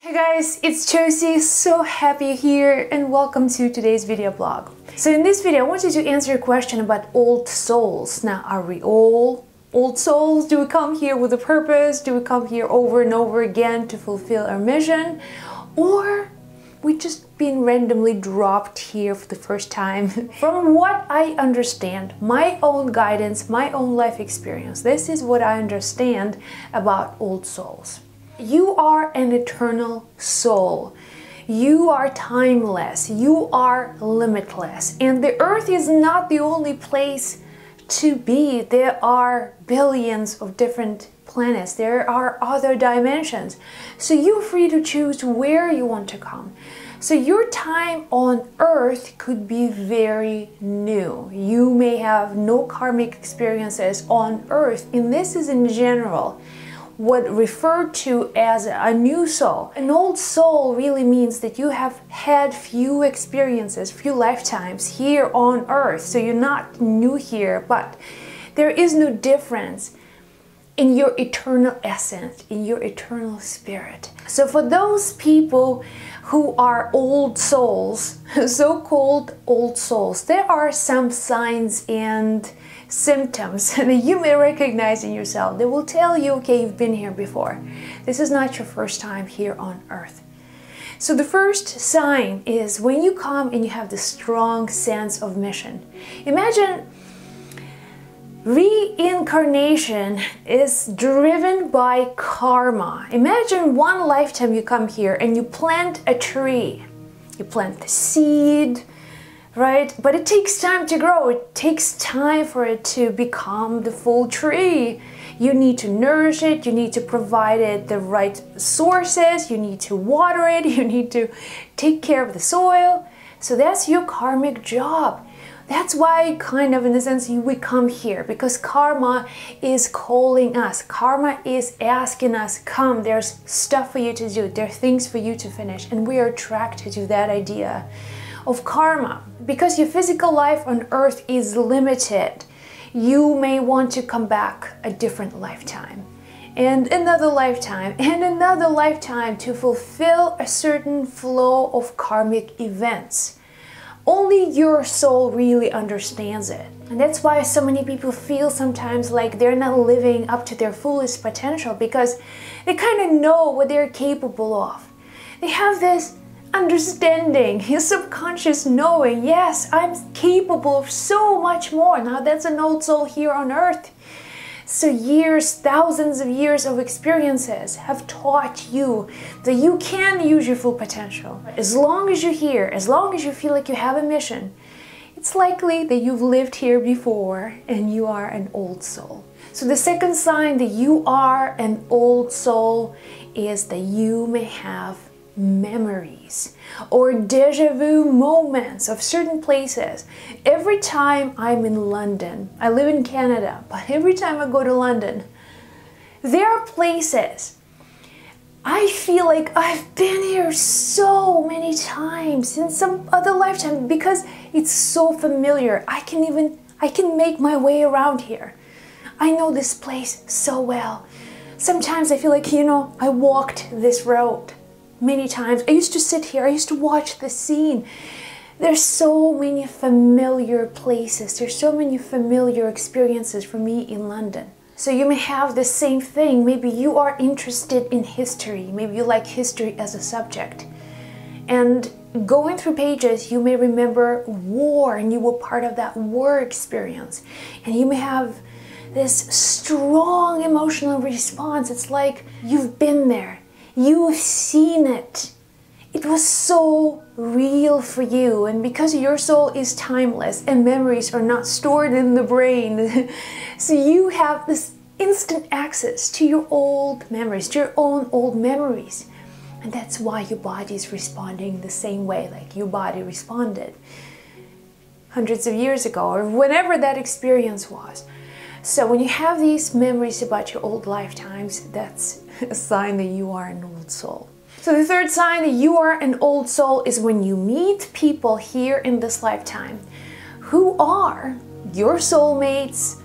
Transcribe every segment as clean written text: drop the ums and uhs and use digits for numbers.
Hey guys, it's Josie, so happy you're here and welcome to today's video blog. So in this video I want you to answer a question about old souls. Now, are we all old souls? Do we come here with a purpose? Do we come here over and over again to fulfill our mission? Or we just been randomly dropped here for the first time? From what I understand, my own guidance, my own life experience, this is what I understand about old souls. You are an eternal soul. You are timeless. You are limitless. And the earth is not the only place to be. There are billions of different planets. There are other dimensions. So you're free to choose where you want to come. So your time on earth could be very new. You may have no karmic experiences on earth. And this is in general what referred to as a new soul. An old soul really means that you have had few experiences, few lifetimes here on earth. So you're not new here, but there is no difference in your eternal essence, in your eternal spirit. So for those people who are old souls, so-called old souls, there are some signs and symptoms that you may recognize in yourself. They will tell you, okay, you've been here before. This is not your first time here on earth. So the first sign is when you come and you have this strong sense of mission. Imagine reincarnation is driven by karma. Imagine one lifetime you come here and you plant a tree. You plant the seed, right? But it takes time to grow. It takes time for it to become the full tree. You need to nourish it. You need to provide it the right sources. You need to water it. You need to take care of the soil. So that's your karmic job. That's why, kind of in a sense, we come here, because karma is calling us. Karma is asking us, come, there's stuff for you to do. There are things for you to finish. And we are attracted to that idea of karma. Because your physical life on earth is limited, you may want to come back a different lifetime, and another lifetime, and another lifetime to fulfill a certain flow of karmic events. Only your soul really understands it. And that's why so many people feel sometimes like they're not living up to their fullest potential, because they kind of know what they're capable of. They have this understanding, his subconscious knowing, yes, I'm capable of so much more. Now that's an old soul here on earth. So years, thousands of years of experiences have taught you that you can use your full potential. As long as you're here, as long as you feel like you have a mission, it's likely that you've lived here before and you are an old soul. So the second sign that you are an old soul is that you may have memories or déjà vu moments of certain places. Every time I'm in London, I live in Canada, but every time I go to London, there are places I feel like I've been here so many times in some other lifetime, because it's so familiar. I can make my way around here. I know this place so well. Sometimes I feel like, I walked this road many times. I used to sit here, I used to watch the scene. There's so many familiar places, there's so many familiar experiences for me in London. So you may have the same thing. Maybe you are interested in history, maybe you like history as a subject. And going through pages, you may remember war, and you were part of that war experience. And you may have this strong emotional response. It's like you've been there. You've seen it. It was so real for you. And because your soul is timeless and memories are not stored in the brain, so you have this instant access to your old memories, to your own old memories. And that's why your body is responding the same way like your body responded hundreds of years ago, or whenever that experience was. So when you have these memories about your old lifetimes, that's a sign that you are an old soul. So the third sign that you are an old soul is when you meet people here in this lifetime who are your soulmates,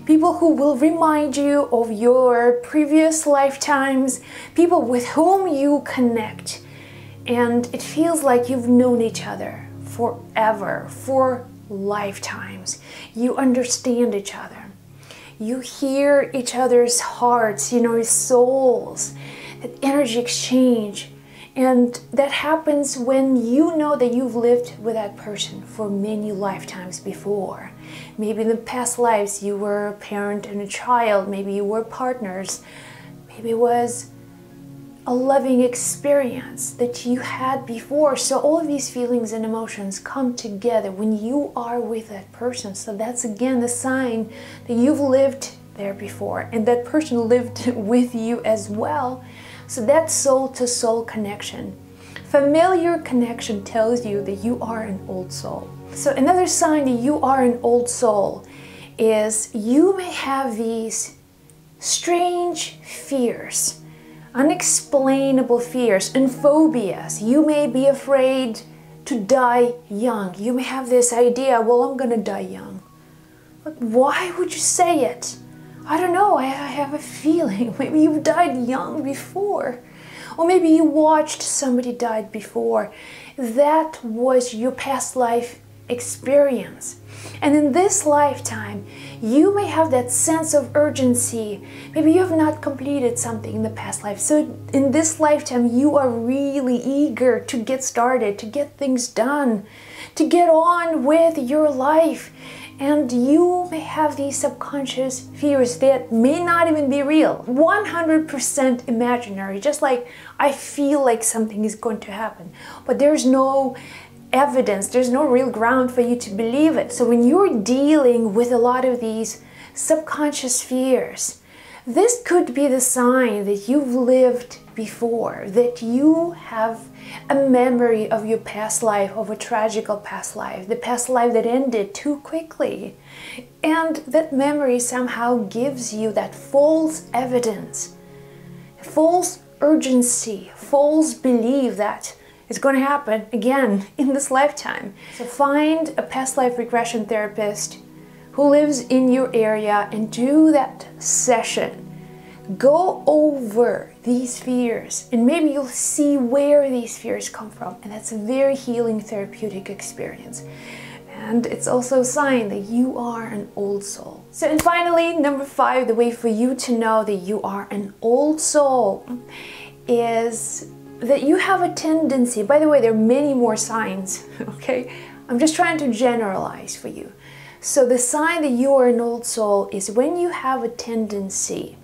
people who will remind you of your previous lifetimes, people with whom you connect. And it feels like you've known each other forever, for lifetimes. You understand each other. You hear each other's hearts, souls, that energy exchange. And that happens when you know that you've lived with that person for many lifetimes before. Maybe in the past lives you were a parent and a child, maybe you were partners, maybe it was a loving experience that you had before. So all of these feelings and emotions come together when you are with that person. So that's again the sign that you've lived there before and that person lived with you as well. So that soul-to-soul connection, familiar connection, tells you that you are an old soul. So another sign that you are an old soul is you may have these strange fears, unexplainable fears and phobias. You may be afraid to die young. You may have this idea, well, I'm gonna die young. But why would you say it? I don't know, I have a feeling. Maybe you've died young before. Or maybe you watched somebody died before. That was your past life experience. And in this lifetime, you may have that sense of urgency. Maybe you have not completed something in the past life. So in this lifetime, you are really eager to get started, to get things done, to get on with your life. And you may have these subconscious fears that may not even be real, 100% imaginary, just like I feel like something is going to happen. But there's no evidence, there's no real ground for you to believe it. So when you're dealing with a lot of these subconscious fears, this could be the sign that you've lived before, that you have a memory of your past life, of a tragical past life, the past life that ended too quickly. And that memory somehow gives you that false evidence, false urgency, false belief that it's going to happen again in this lifetime. So find a past life regression therapist who lives in your area and do that session. Go over these fears and maybe you'll see where these fears come from. And that's a very healing therapeutic experience. And it's also a sign that you are an old soul. So, and finally, number 5, the way for you to know that you are an old soul is that you have a tendency, by the way, there are many more signs, okay? I'm just trying to generalize for you. So the sign that you are an old soul is when you have a tendency,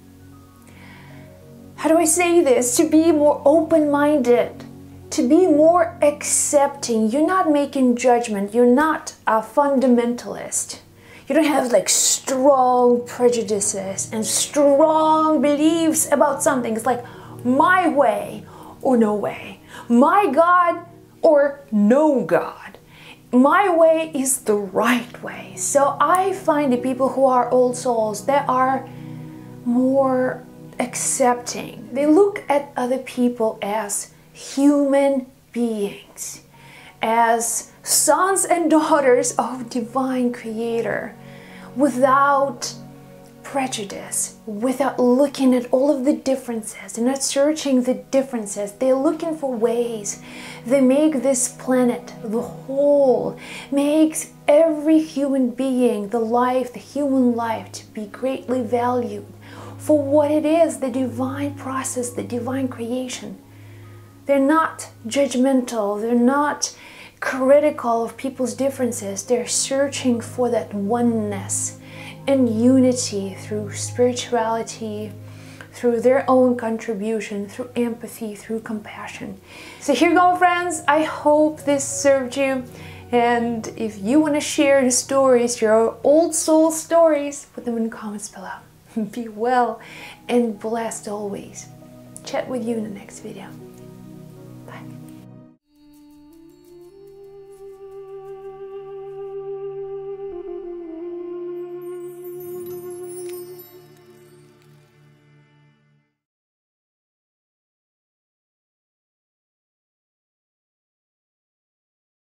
how do I say this, to be more open-minded, to be more accepting. You're not making judgment, you're not a fundamentalist. You don't have like strong prejudices and strong beliefs about something. It's like my way or no way, my God or no God. My way is the right way. So I find the people who are old souls, they are more accepting. They look at other people as human beings, as sons and daughters of divine creator, without prejudice, without looking at all of the differences. They're not searching the differences. They're looking for ways that make this planet, the whole, makes every human being, the human life, to be greatly valued for what it is, the divine process, the divine creation. They're not judgmental, they're not critical of people's differences. They're searching for that oneness and unity through spirituality, through their own contribution, through empathy, through compassion. So here you go, friends. I hope this served you. And if you want to share your stories, your old soul stories, put them in the comments below. Be well and blessed always. Chat with you in the next video.